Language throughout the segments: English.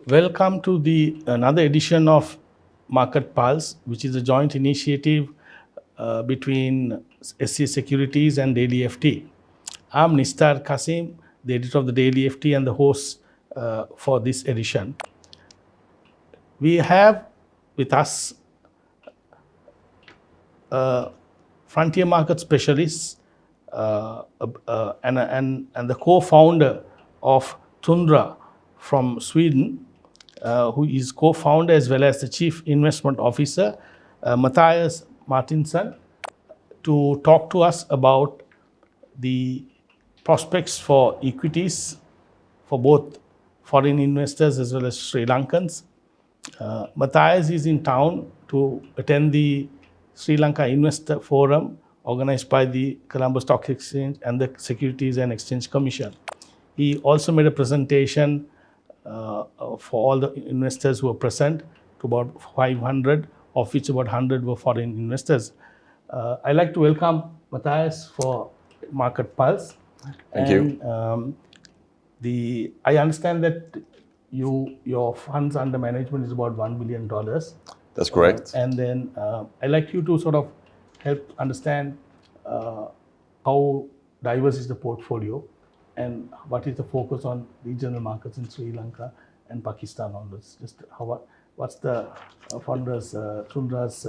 Welcome to the another edition of Market Pulse, which is a joint initiative between SC Securities and Daily FT. I'm Nistar Kasim, the editor of the Daily FT and the host for this edition. We have with us frontier market specialists and the co-founder of Tundra from Sweden, who is co-founder as well as the chief investment officer, Mattias Martinsson, to talk to us about the prospects for equities for both foreign investors as well as Sri Lankans. Mattias is in town to attend the Sri Lanka Investor Forum organized by the Colombo Stock Exchange and the Securities and Exchange Commission. He also made a presentation for all the investors who were present, to about 500, of which about 100 were foreign investors. I'd like to welcome Mattias for Market Pulse. Thank you. I understand that your funds under management is about $1 billion. That's correct. And then I'd like you to sort of help understand how diverse is the portfolio and what is the focus on regional markets in Sri Lanka and Pakistan on this. Just what's the founders, Tundra's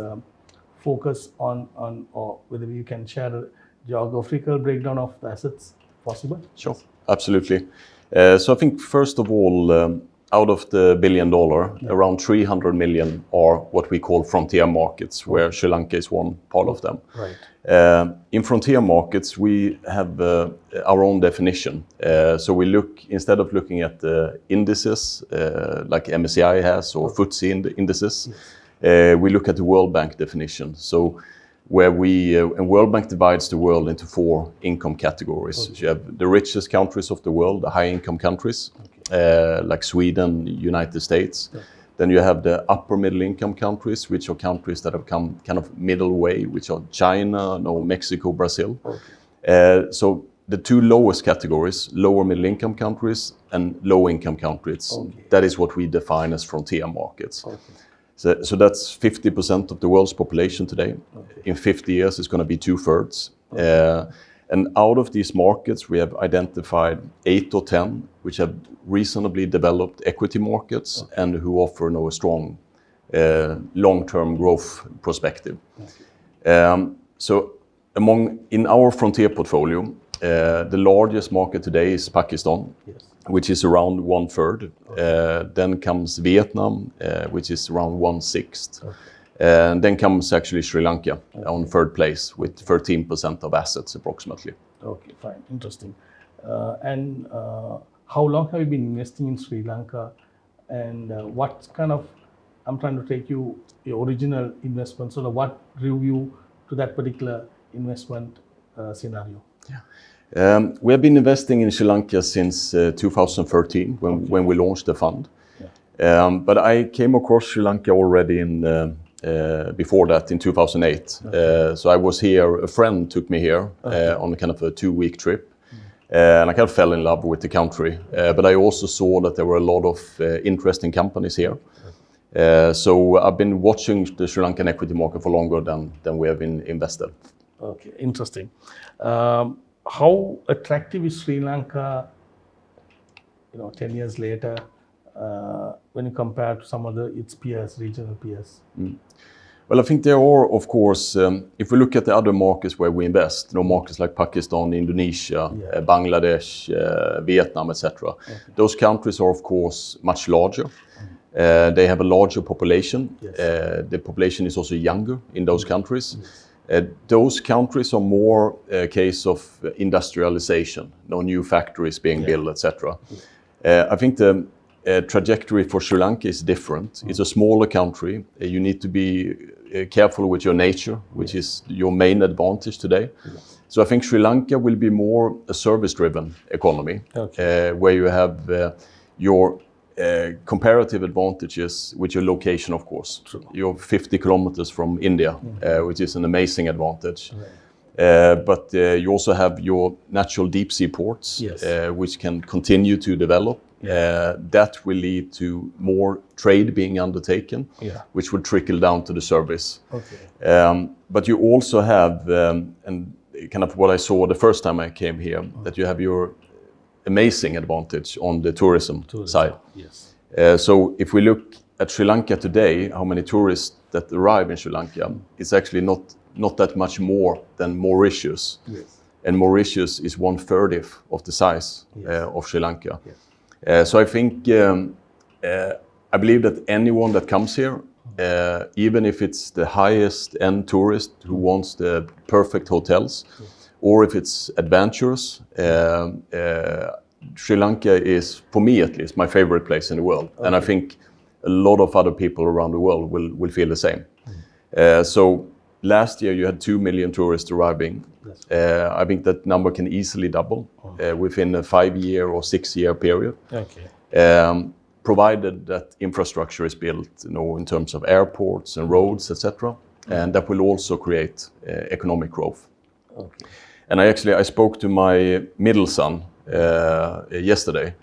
focus on, or whether you can share a geographical breakdown of the assets possible? Sure, absolutely. So I think first of all, out of the $1 billion, around 300 million are what we call frontier markets, where Sri Lanka is one part of them. Right. In frontier markets, we have our own definition. So we look, instead of looking at the indices like MSCI has or FTSE indices, we look at the World Bank definition. So where and World Bank divides the world into 4 income categories. Okay. So you have the richest countries of the world, the high income countries, like Sweden, United States. Okay. Then you have the upper middle income countries, which are countries that have come kind of middle way, which are China, Mexico, Brazil. Okay. So the 2 lowest categories, lower middle income countries and low income countries, okay, that is what we define as frontier markets. Okay. So that's 50% of the world's population today. Okay. In 50 years, it's going to be 2/3. Okay. And out of these markets, we have identified 8 or 10 which have reasonably developed equity markets, okay, and who offer a strong long-term growth perspective. Okay. So in our frontier portfolio, the largest market today is Pakistan. Yes. Which is around 1/3. Okay. Then comes Vietnam, which is around 1/6. Okay. And then comes actually Sri Lanka, okay, on 3rd place with 13% of assets approximately. Okay, fine, interesting. And how long have you been investing in Sri Lanka? And what kind of, I'm trying to take your original investment, so what drew you to that particular investment scenario? Yeah. We have been investing in Sri Lanka since 2013 when we launched the fund. Yeah. But I came across Sri Lanka already before that in 2008. Okay. So I was here, a friend took me here, okay, on a kind of a 2-week trip. And I kind of fell in love with the country. But I also saw that there were a lot of interesting companies here. So I've been watching the Sri Lankan equity market for longer than we have been invested. Okay, interesting. How attractive is Sri Lanka, 10 years later, when you compare to some of its peers, regional peers? Well, I think there are, of course, if we look at the other markets where we invest, markets like Pakistan, Indonesia, yeah, Bangladesh, Vietnam, etc. Okay. Those countries are, of course, much larger. They have a larger population. Yes. The population is also younger in those countries. Yes. Those countries are more a case of industrialization, new factories being, yeah, built, etc. Yeah. I think the trajectory for Sri Lanka is different. Mm-hmm. It's a smaller country. You need to be careful with your nature, which, yeah, is your main advantage today. Yeah. So I think Sri Lanka will be more a service-driven economy, okay, where you have your comparative advantages with your location, of course. True. You're 50 kilometers from India, mm-hmm, which is an amazing advantage. Right. But you also have your natural deep sea ports, yes, which can continue to develop. that will lead to more trade being undertaken, which would trickle down to the service. But you also have, and kind of what I saw the first time I came here, that you have your amazing advantage on the tourism side. So if we look at Sri Lanka today, how many tourists that arrive in Sri Lanka, it's actually not that much more than Mauritius. And Mauritius is 1/3 of the size of Sri Lanka. So I think, I believe that anyone that comes here, even if it's the highest end tourist who wants the perfect hotels, or if it's adventurous, Sri Lanka is, for me at least, my favorite place in the world. And I think a lot of other people around the world will feel the same. So last year you had 2 million tourists arriving. I think that number can easily double within a 5-year or 6-year period. Provided that infrastructure is built, in terms of airports and roads, etc. And that will also create economic growth. And I spoke to my middle son yesterday.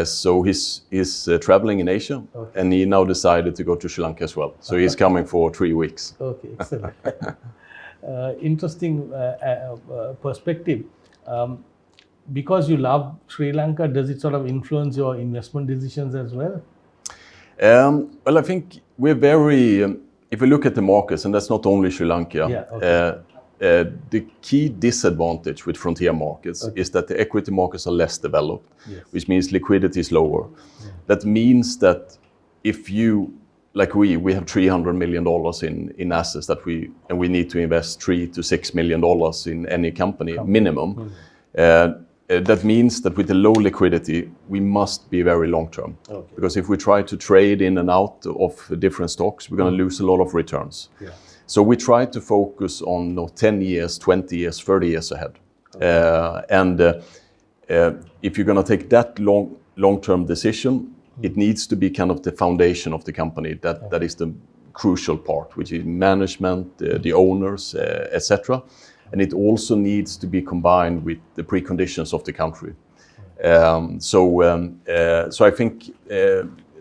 So he's traveling in Asia, and he now decided to go to Sri Lanka as well. So he's coming for 3 weeks. Excellent. Interesting perspective. Because you love Sri Lanka, does it sort of influence your investment decisions as well? Well, I think we're very, if we look at the markets, and that's not only Sri Lanka, the key disadvantage with frontier markets is that the equity markets are less developed, which means liquidity is lower. That means that if you, like we have $300 million in assets that we need to invest $3 to $6 million in any company minimum. That means that with the low liquidity, we must be very long term. Because if we try to trade in and out of different stocks, we're going to lose a lot of returns. So we try to focus on 10 years, 20 years, 30 years ahead. If you're going to take that long-term decision, it needs to be kind of the foundation of the company. That is the crucial part, which is management, the owners, etc. And it also needs to be combined with the preconditions of the country. So I think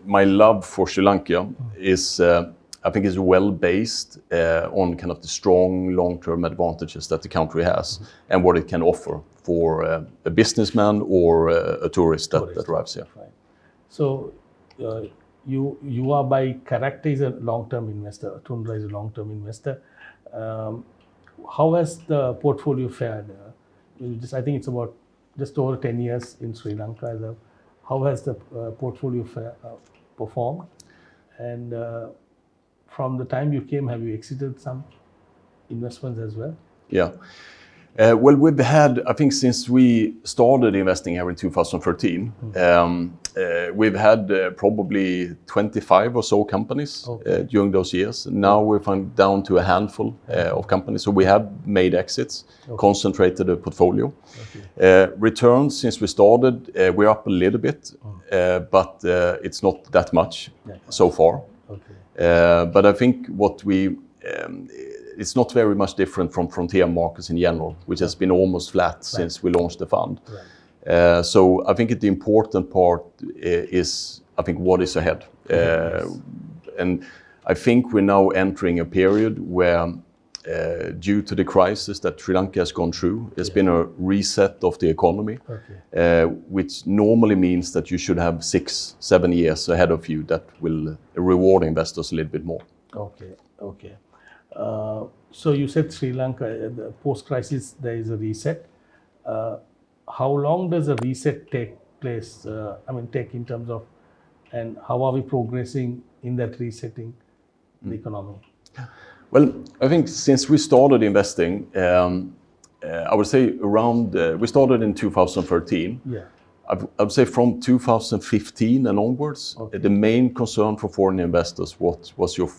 my love for Sri Lanka is, I think, is well based on kind of the strong long-term advantages that the country has and what it can offer for a businessman or a tourist that arrives here. So you are by character is a long-term investor. Tundra is a long-term investor. How has the portfolio fared? I think it's about just over 10 years in Sri Lanka. How has the portfolio performed? And from the time you came, have you exited some investments as well? Well, we've had, I think since we started investing here in 2013, we've had probably 25 or so companies during those years. Now we're down to a handful of companies. So we have made exits, concentrated the portfolio. Returns since we started, we're up a little bit, but it's not that much so far. But I think it's not very much different from frontier markets in general, which has been almost flat since we launched the fund. So I think the important part is, I think, what is ahead. And I think we're now entering a period where, due to the crisis that Sri Lanka has gone through, there's been a reset of the economy, which normally means that you should have 6-7 years ahead of you that will reward investors a little bit more. So you said Sri Lanka, the post-crisis, there is a reset. How long does a reset take place? Take in terms of, and how are we progressing in that resetting the economy? Well, I think since we started investing, I would say around, we started in 2013. I would say from 2015 and onwards, the main concern for foreign investors was your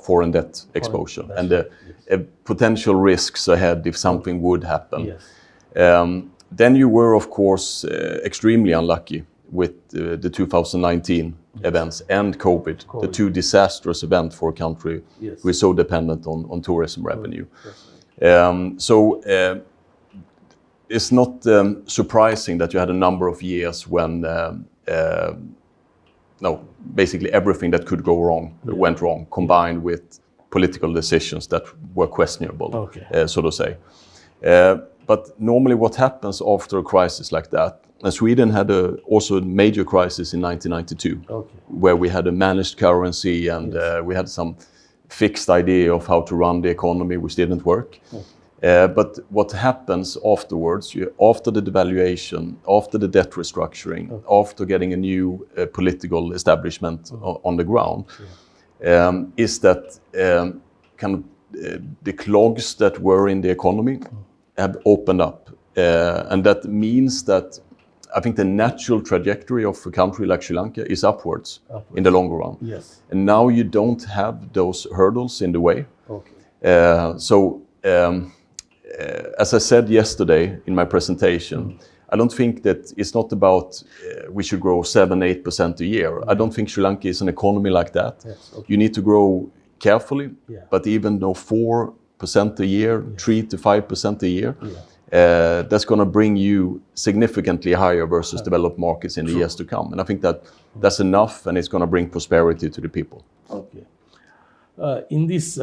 foreign debt exposure and the potential risks ahead if something would happen. Then you were, of course, extremely unlucky with the 2019 events and COVID, the two disastrous events for a country who is so dependent on tourism revenue. So it's not surprising that you had a number of years when basically everything that could go wrong went wrong, combined with political decisions that were questionable, so to say. But normally what happens after a crisis like that, and Sweden had also a major crisis in 1992, where we had a managed currency and we had some fixed idea of how to run the economy, which didn't work. But what happens afterwards, after the devaluation, after the debt restructuring, after getting a new political establishment on the ground, is that the clogs that were in the economy have opened up. And that means that I think the natural trajectory of a country like Sri Lanka is upwards. In the longer run. Yes. And now you don't have those hurdles in the way. As I said yesterday in my presentation, I don't think that it's not about we should grow 7-8% a year. I don't think Sri Lanka is an economy like that. You need to grow carefully, but even though 4% a year, 3 to 5% a year, that's going to bring you significantly higher versus developed markets in the years to come. And I think that that's enough, and it's going to bring prosperity to the people. In this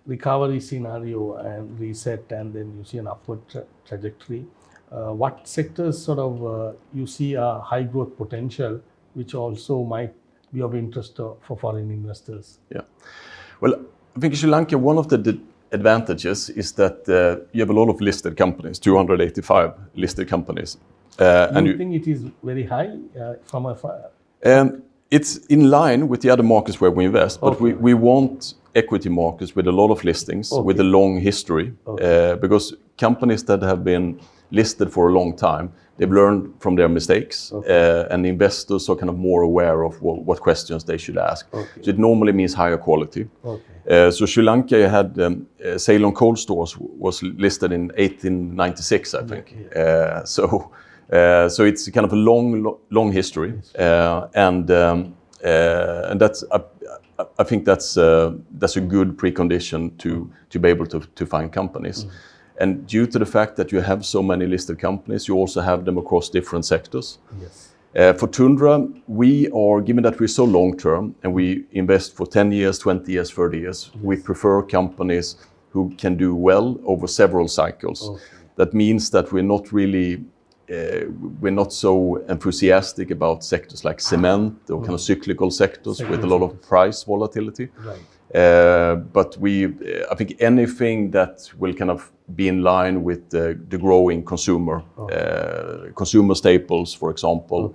recovery scenario and reset, and then you see an upward trajectory, what sectors sort of you see a high growth potential, which also might be of interest for foreign investors? Well, I think in Sri Lanka, one of the advantages is that you have a lot of listed companies, 285 listed companies. And you think it is very high from a... It's in line with the other markets where we invest, but we want equity markets with a lot of listings, with a long history, because companies that have been listed for a long time, they've learned from their mistakes, and investors are kind of more aware of what questions they should ask. So it normally means higher quality. So Sri Lanka had Ceylon Cold Stores was listed in 1896, I think. So it's kind of a long history, and that's I think that's a good precondition to be able to find companies. And due to the fact that you have so many listed companies, you also have them across different sectors. For Tundra, given that we're so long term and we invest for 10 years, 20 years, 30 years, we prefer companies who can do well over several cycles. That means that we're not so enthusiastic about sectors like cement or kind of cyclical sectors with a lot of price volatility. But I think anything that will kind of be in line with the growing consumer staples, for example,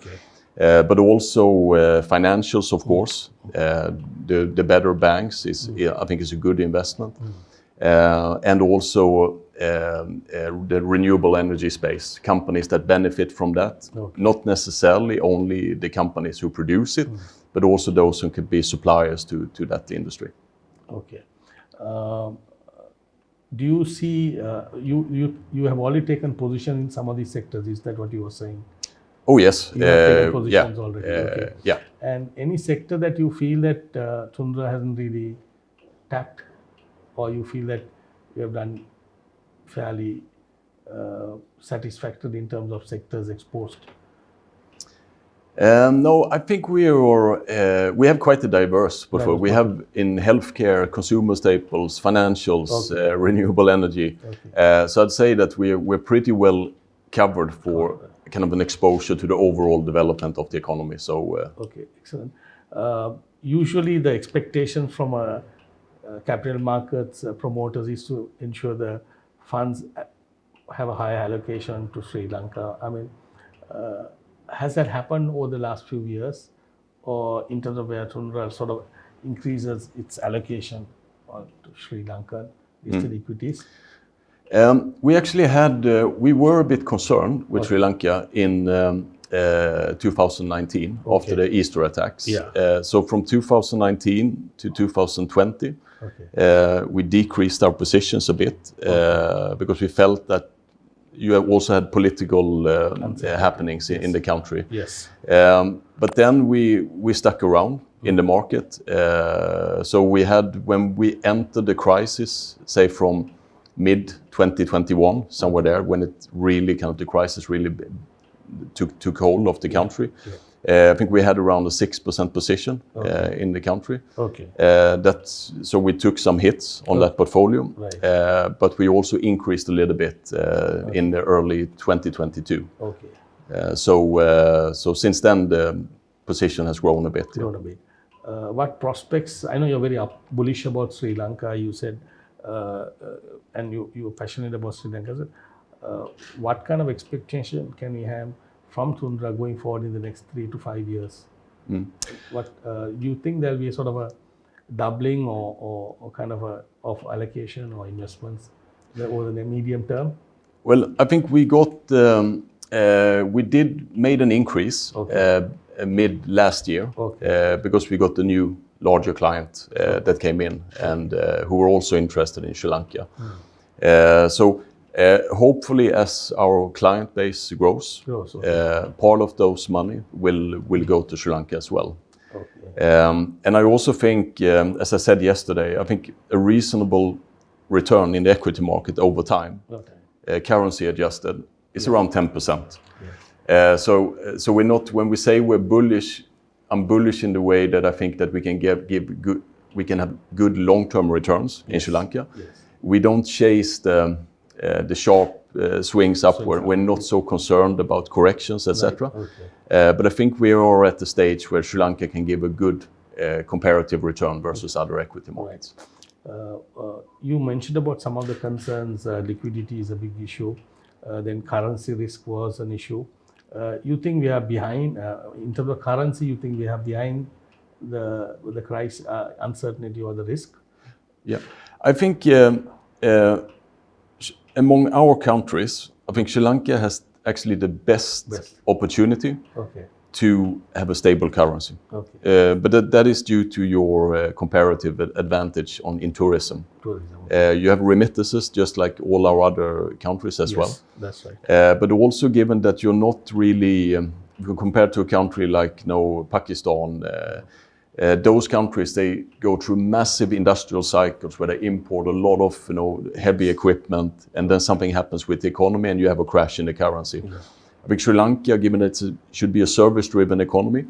but also financials, of course. The better banks I think is a good investment, and also the renewable energy space, companies that benefit from that, not necessarily only the companies who produce it, but also those who could be suppliers to that industry. Do you see, you have already taken position in some of these sectors, is that what you were saying? Oh yes. You have taken positions already. And any sector that you feel that Tundra hasn't really tapped, or you feel that you have done fairly satisfactory in terms of sectors exposed? No, I think we have quite a diverse portfolio. We have in healthcare, consumer staples, financials, renewable energy. So I'd say that we're pretty well covered for kind of an exposure to the overall development of the economy. So excellent. Usually the expectation from capital markets promoters is to ensure the funds have a high allocation to Sri Lanka. I mean, has that happened over the last few years, or in terms of where Tundra sort of increases its allocation to Sri Lanka listed equities? We actually we were a bit concerned with Sri Lanka in 2019 after the Easter attacks. So from 2019 to 2020, we decreased our positions a bit because we felt that you have also had political happenings in the country. But then we stuck around in the market. So when we entered the crisis, say from mid 2021, somewhere there, when it really the crisis really took hold of the country, I think we had around a 6% position in the country. Okay. So we took some hits on that portfolio, Right. but we also increased a little bit in the early 2022. Okay. So since then the position has grown a bit. Grown a bit. What prospects? I know you're very bullish about Sri Lanka. You said, and you're passionate about Sri Lanka. What kind of expectation can we have from Tundra going forward in the next 3 to 5 years? What do you think there'll be a sort of a doubling or kind of of allocation or investments over the medium term? Well, I think we made an increase mid last year because we got the new larger client that came in and who were also interested in Sri Lanka. So hopefully, as our client base grows, part of those money will go to Sri Lanka as well. And I also think, as I said yesterday, I think a reasonable return in the equity market over time, currency adjusted, is around 10%. So we're not, when we say we're bullish, I'm bullish in the way that I think that we can have good long-term returns in Sri Lanka. We don't chase the sharp swings upward. We're not so concerned about corrections, etc. But I think we are at the stage where Sri Lanka can give a good comparative return versus other equity markets. You mentioned about some of the concerns. Liquidity is a big issue. Then currency risk was an issue. You think we are behind in terms of currency? You think we are behind the crisis, uncertainty or the risk? Yeah, I think among our countries, I think Sri Lanka has actually the best opportunity to have a stable currency. But that is due to your comparative advantage in tourism. You have remittances just like all our other countries as well. That's right. But also given that you're not really, compared to a country like Pakistan, those countries, they go through massive industrial cycles where they import a lot of heavy equipment, and then something happens with the economy and you have a crash in the currency. I think Sri Lanka, given that it should be a service-driven economy,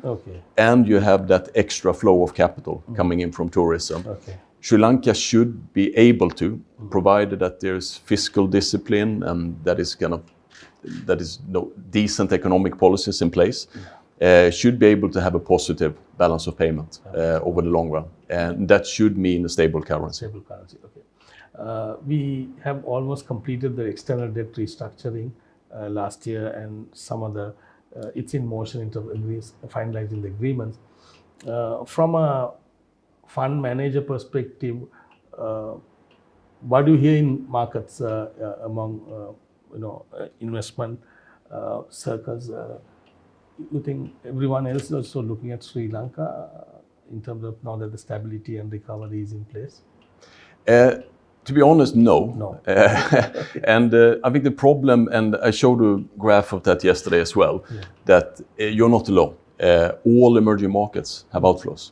and you have that extra flow of capital coming in from tourism, Sri Lanka should be able to, provided that there's fiscal discipline and that is decent economic policies in place, should be able to have a positive balance of payment over the long run, and that should mean a stable currency. Stable currency. Okay. We have almost completed the external debt restructuring last year, and some of the it's in motion in terms of finalizing the agreements. From a fund manager perspective, what do you hear in markets among investment circles? You think everyone else is also looking at Sri Lanka in terms of now that the stability and recovery is in place? To be honest, no. And I think the problem, and I showed a graph of that yesterday as well, that you're not alone. All emerging markets have outflows.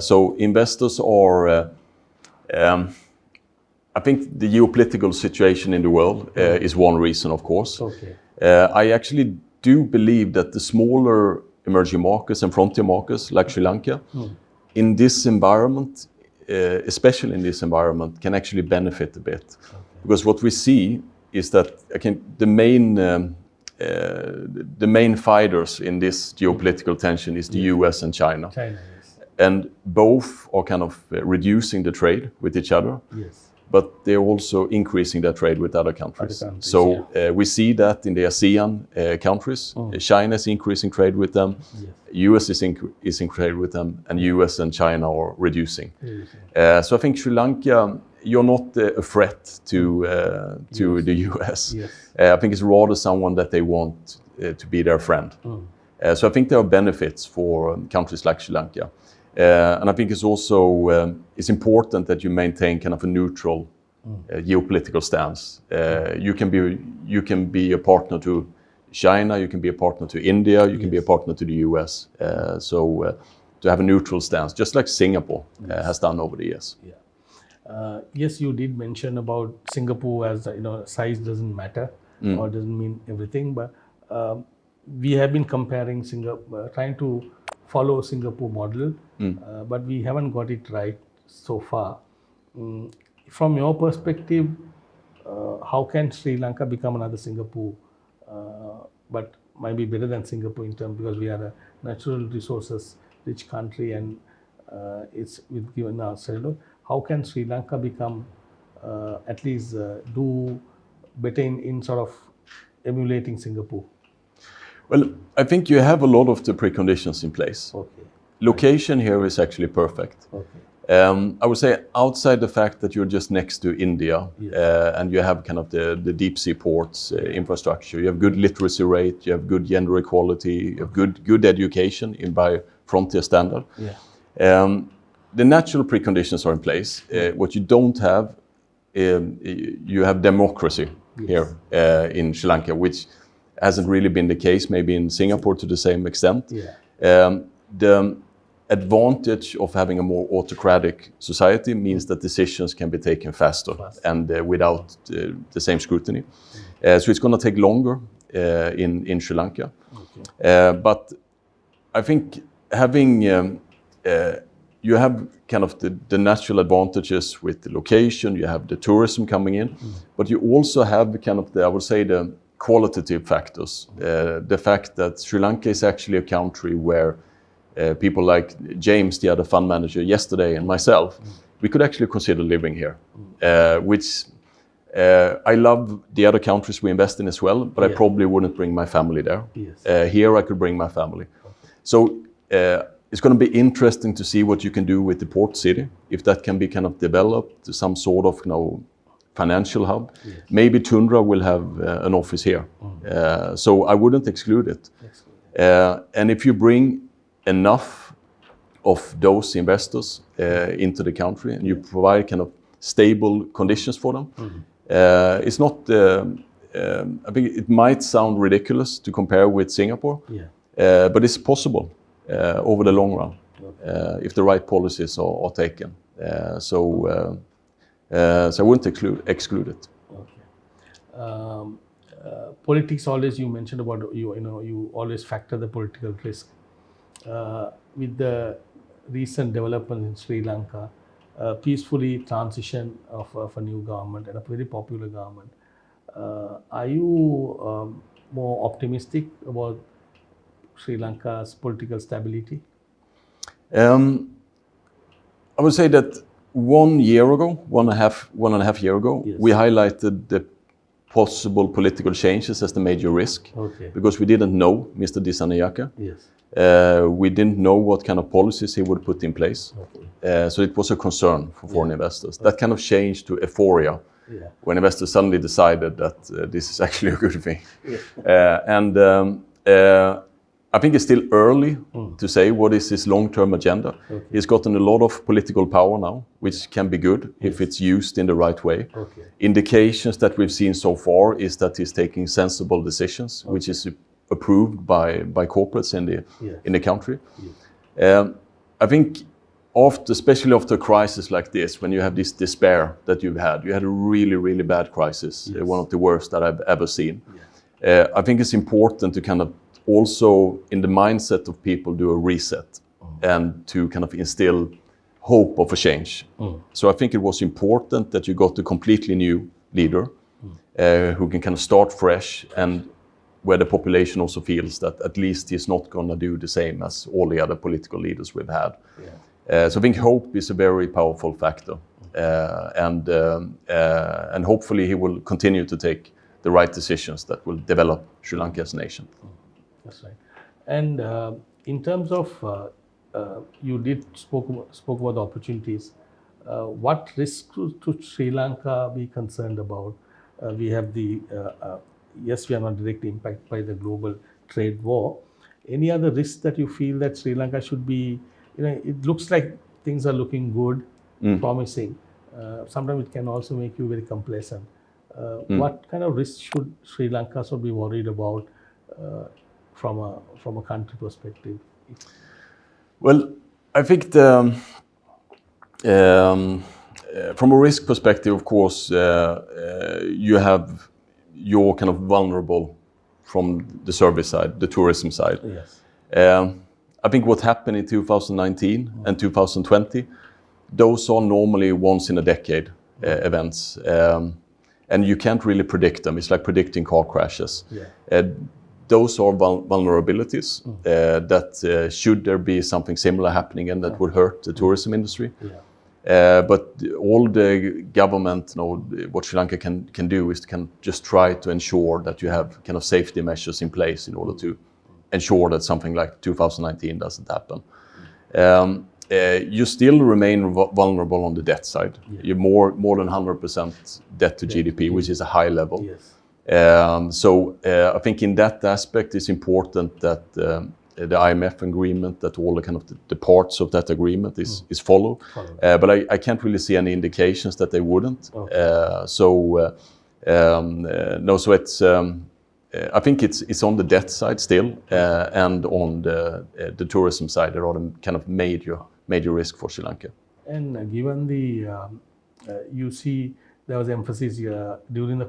So investors are, I think the geopolitical situation in the world is one reason, of course. I actually do believe that the smaller emerging markets and frontier markets like Sri Lanka, in this environment, especially in this environment, can actually benefit a bit. Because what we see is that the main fighters in this geopolitical tension is the US and China. And both are kind of reducing the trade with each other. But they're also increasing their trade with other countries. So we see that in the ASEAN countries. China is increasing trade with them. US is increasing trade with them, and US and China are reducing. So I think Sri Lanka, you're not a threat to the US. I think it's rather someone that they want to be their friend. So I think there are benefits for countries like Sri Lanka. And I think it's also it's important that you maintain kind of a neutral geopolitical stance. You can be a partner to China, you can be a partner to India, you can be a partner to the US. So to have a neutral stance, just like Singapore has done over the years. Yes, you did mention about Singapore as size doesn't matter or doesn't mean everything, but we have been comparing Singapore, trying to follow Singapore model, but we haven't got it right so far. From your perspective, how can Sri Lanka become another Singapore, but might be better than Singapore in terms, because we are a natural resources rich country, and it's with given ourselves. How can Sri Lanka become at least do better in sort of emulating Singapore? Well, I think you have a lot of the preconditions in place. Okay. Location here is actually perfect. Okay. I would say outside the fact that you're just next to India, Yes. and you have kind of the deep sea ports infrastructure, you have good literacy rate, you have good gender equality, you have good education by frontier standard. Yeah. The natural preconditions are in place. What you don't have, you have democracy here in Sri Lanka, which hasn't really been the case maybe in Singapore to the same extent. Yeah. The advantage of having a more autocratic society means that decisions can be taken faster and without the same scrutiny. So it's going to take longer in Sri Lanka. Okay. But I think having you have kind of the natural advantages with the location, you have the tourism coming in, but you also have kind of I would say the qualitative factors. The fact that Sri Lanka is actually a country where people like James, the other fund manager yesterday, and myself, we could actually consider living here, which I love the other countries we invest in as well, but I probably wouldn't bring my family there. Yes. Here I could bring my family. Okay. So it's going to be interesting to see what you can do with the port city, if that can be kind of developed to some sort of financial hub. Yes. Maybe Tundra will have an office here. So I wouldn't exclude it. And if you bring enough of those investors into the country and you provide kind of stable conditions for them, it's not, I think it might sound ridiculous to compare with Singapore, but it's possible over the long run if the right policies are taken. So I wouldn't exclude it. Okay. Politics, always you mentioned about you always factor the political risk. With the recent development in Sri Lanka, peacefully transition of a new government and a very popular government, are you more optimistic about Sri Lanka's political stability? I would say that 1 year ago, one and a half year ago, we highlighted the possible political changes as the major risk, because we didn't know Mr. Dissanayaka. Yes. We didn't know what kind of policies he would put in place. So it was a concern for foreign investors. That kind of changed to euphoria when investors suddenly decided that this is actually a good thing. And I think it's still early to say what is his long-term agenda. He's gotten a lot of political power now, which can be good if it's used in the right way. Indications that we've seen so far is that he's taking sensible decisions, which is approved by corporates in the country. I think especially after a crisis like this, when you have this despair that you had a really, really bad crisis, one of the worst that I've ever seen. I think it's important to kind of also in the mindset of people do a reset and to kind of instill hope of a change. So I think it was important that you got a completely new leader who can kind of start fresh, and where the population also feels that at least he's not going to do the same as all the other political leaders we've had. So I think hope is a very powerful factor, and hopefully he will continue to take the right decisions that will develop Sri Lanka as a nation. That's right. And in terms of, you did spoke about the opportunities. What risks to Sri Lanka be concerned about? We have yes, we are not directly impacted by the global trade war. Any other risks that you feel that Sri Lanka should be, it looks like things are looking good, promising. Sometimes it can also make you very complacent. What kind of risks should Sri Lanka be worried about from a country perspective? Well, I think from a risk perspective, of course, you have your kind of vulnerable from the service side, the tourism side. Yes. I think what happened in 2019 and 2020, those are normally once in a decade events. And you can't really predict them. It's like predicting car crashes. Yeah. Those are vulnerabilities that should there be something similar happening and that would hurt the tourism industry. Yeah. But all the government, what Sri Lanka can do is can just try to ensure that you have kind of safety measures in place in order to ensure that something like 2019 doesn't happen. You still remain vulnerable on the debt side. Yeah. You're more than 100% debt to GDP, which is a high level. Yes. So I think in that aspect, it's important that the IMF agreement, that all the kind of the parts of that agreement is followed. But I can't really see any indications that they wouldn't. Okay. So it's. I think it's on the debt side still, and on the tourism side, there are the kind of major risk for Sri Lanka. And given the, you see, there was emphasis during the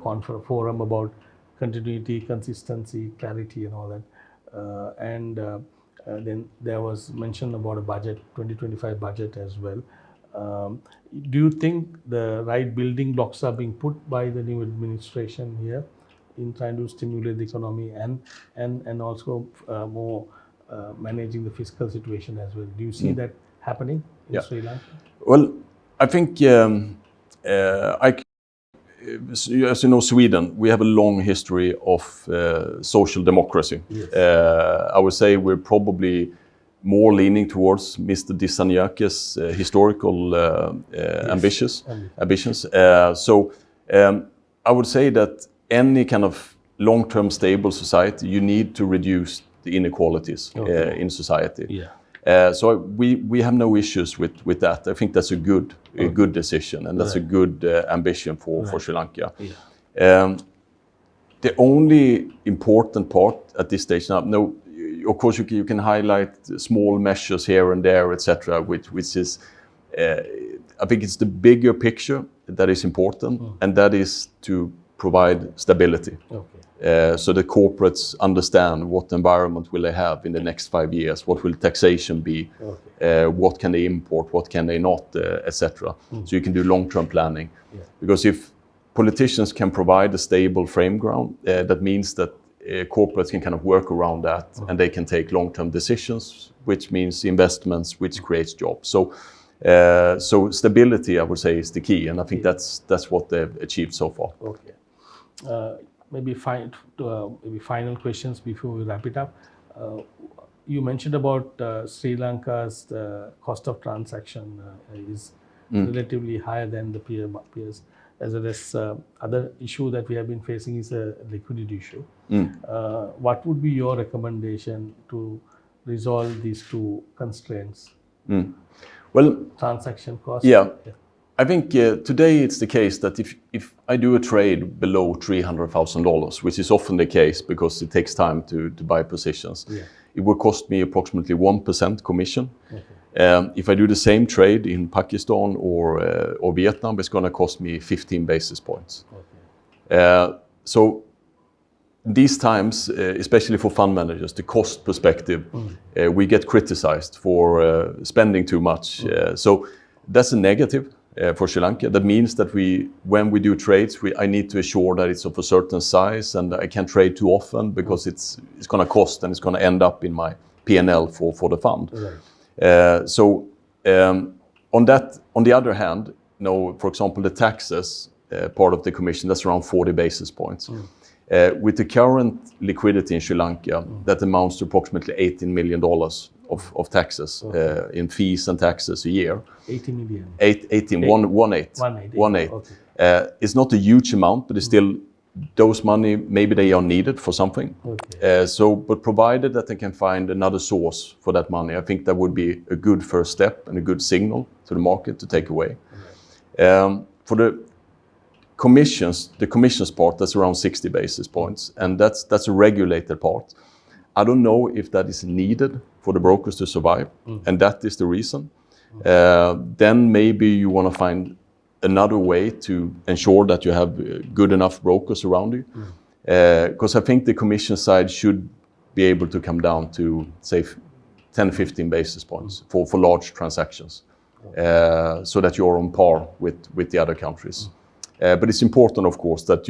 forum about continuity, consistency, clarity, and all that. Then there was mention about a budget, 2025 budget as well. Do you think the right building blocks are being put by the new administration here in trying to stimulate the economy and also more managing the fiscal situation as well? Do you see that happening in Sri Lanka? Well, I think as you know, Sweden, we have a long history of social democracy. Yes. I would say we're probably more leaning towards Mr. Dissanayaka's historical ambitions. So I would say that any kind of long-term stable society, you need to reduce the inequalities in society. Yeah. So we have no issues with that. I think that's a good decision, and that's a good ambition for Sri Lanka. Yeah. The only important part at this stage now, of course, you can highlight small measures here and there, etc., which is, I think it's the bigger picture that is important, and that is to provide stability. Okay. So the corporates understand what environment will they have in the next 5 years, what will taxation be, what can they import, what can they not, etc. So you can do long-term planning. Yeah. Because if politicians can provide a stable frame ground, that means that corporates can kind of work around that, and they can take long-term decisions, which means investments, which creates jobs. So stability, I would say, is the key, and I think that's what they've achieved so far. Okay. Maybe final questions before we wrap it up. You mentioned about Sri Lanka's cost of transaction is relatively higher than the peers, as well as other issue that we have been facing is a liquidity issue. What would be your recommendation to resolve these two constraints? Well, transaction cost. Yeah. I think today it's the case that if I do a trade below $300,000, which is often the case because it takes time to buy positions, it will cost me approximately 1% commission. Okay. If I do the same trade in Pakistan or Vietnam, it's going to cost me 15 basis points. Okay. So these times, especially for fund managers, the cost perspective, we get criticized for spending too much. So that's a negative. For Sri Lanka, that means that when we do trades, I need to assure that it's of a certain size, and I can't trade too often because it's going to cost and it's going to end up in my P&L for the fund. Right. On the other hand, for example, the taxes part of the commission, that's around 40 basis points. With the current liquidity in Sri Lanka, that amounts to approximately $18 million of taxes in fees and taxes a year. 80 million. 18. 1/8. Okay. It's not a huge amount, but it's still those money. Maybe they are needed for something. Okay. But provided that they can find another source for that money, I think that would be a good first step and a good signal to the market to take away. Okay. For the commissions part, that's around 60 basis points, and that's a regulated part. I don't know if that is needed for the brokers to survive, and that is the reason. Then maybe you want to find another way to ensure that you have good enough brokers around you. Because I think the commission side should be able to come down to, say, 10, 15 basis points for large transactions, so that you're on par with the other countries. But it's important, of course, that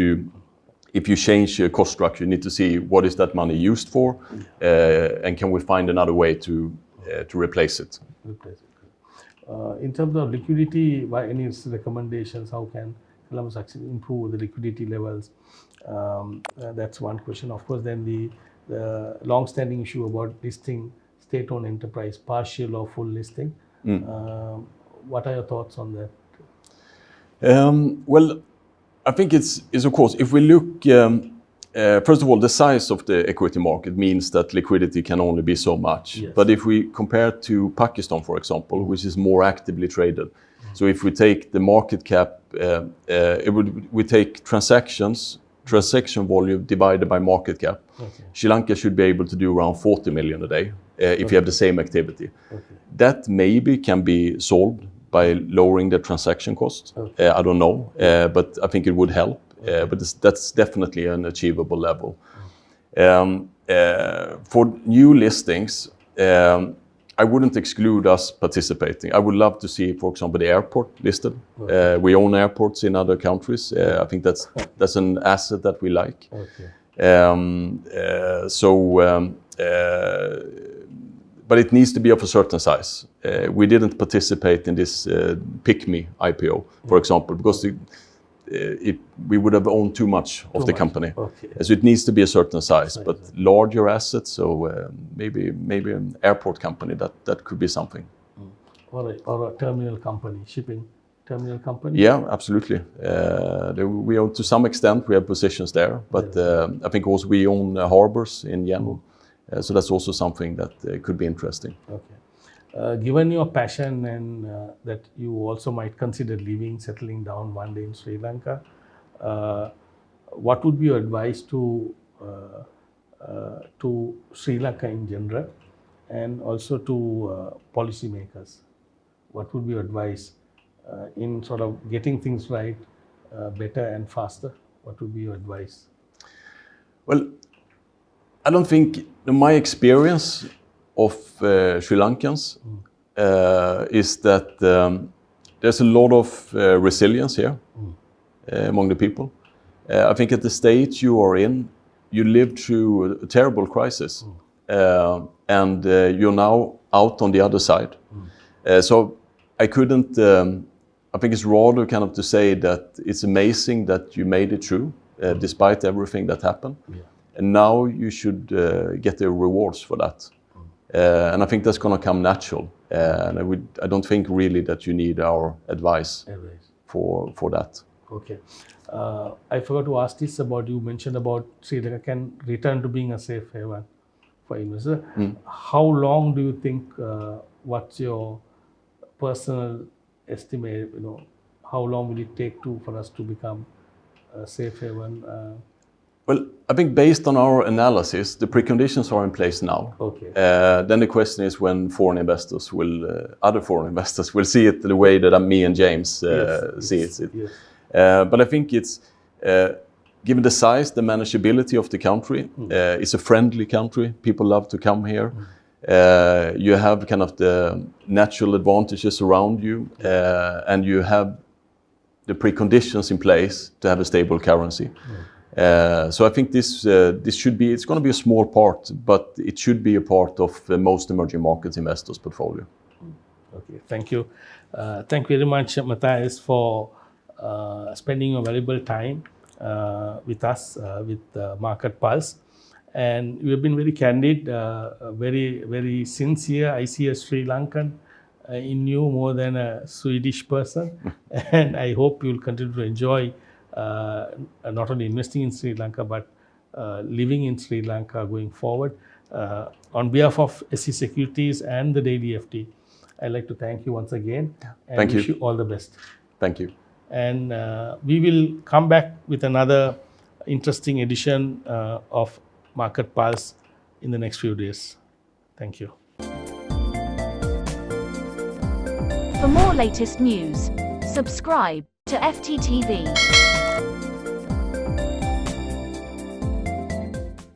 if you change your cost structure, you need to see what is that money used for, and can we find another way to replace it. In terms of liquidity, by any recommendations, how can Columbus actually improve the liquidity levels? That's one question. Of course, then the long-standing issue about listing state-owned enterprise, partial or full listing. What are your thoughts on that? Well, I think it's of course, if we look, first of all, the size of the equity market means that liquidity can only be so much. Yes. But if we compare to Pakistan, for example, which is more actively traded, so if we take the market cap, we take transaction volume divided by market cap. Okay. Sri Lanka should be able to do around 40 million a day if you have the same activity. Okay. That maybe can be solved by lowering the transaction cost. Okay. I don't know, but I think it would help. But that's definitely an achievable level. For new listings, I wouldn't exclude us participating. I would love to see, for example, the airport listed. Okay. We own airports in other countries. I think that's an asset that we like. Okay. But it needs to be of a certain size. We didn't participate in this pick-me IPO, for example, because we would have owned too much of the company. Okay. So it needs to be a certain size, but larger assets, so maybe an airport company, that could be something. Or a terminal company, shipping terminal company? Yeah, absolutely. We own, to some extent, we have positions there, but I think also we own harbors in general. So that's also something that could be interesting. Okay. Given your passion and that you also might consider settling down one day in Sri Lanka, what would be your advice to Sri Lanka in general, and also to policymakers? What would be your advice in sort of getting things right better and faster? What would be your advice? Well, I don't think my experience of Sri Lankans is that there's a lot of resilience here among the people. I think at the stage you are in, you lived through a terrible crisis, and you're now out on the other side. So I couldn't. I think it's rather kind of to say that it's amazing that you made it through, despite everything that happened. Yeah. And now you should get the rewards for that. And I think that's going to come natural. And I don't think really that you need our advice for that. Okay. I forgot to ask this about, you mentioned about Sri Lanka can return to being a safe haven for investors. How long do you think, what's your personal estimate, how long will it take for us to become a safe haven? Well, I think based on our analysis, the preconditions are in place now. Okay. Then the question is when other foreign investors will see it the way that me and James see it. Yes. But I think it's, given the size, the manageability of the country, it's a friendly country. People love to come here. You have kind of the natural advantages around you, and you have the preconditions in place to have a stable currency. So I think this should be, it's going to be a small part, but it should be a part of the most emerging markets investors' portfolio. Okay, thank you. Thank you very much, Mattias, for spending your valuable time with us, with Market Pulse. And you have been very candid, very, very sincere. I see a Sri Lankan in you more than a Swedish person. And I hope you will continue to enjoy not only investing in Sri Lanka, but living in Sri Lanka going forward. On behalf of SC Securities and the Daily FT, I'd like to thank you once again and wish you all the best. Thank you. And we will come back with another interesting edition of Market Pulse in the next few days. Thank you. For more latest news, subscribe to FTTV.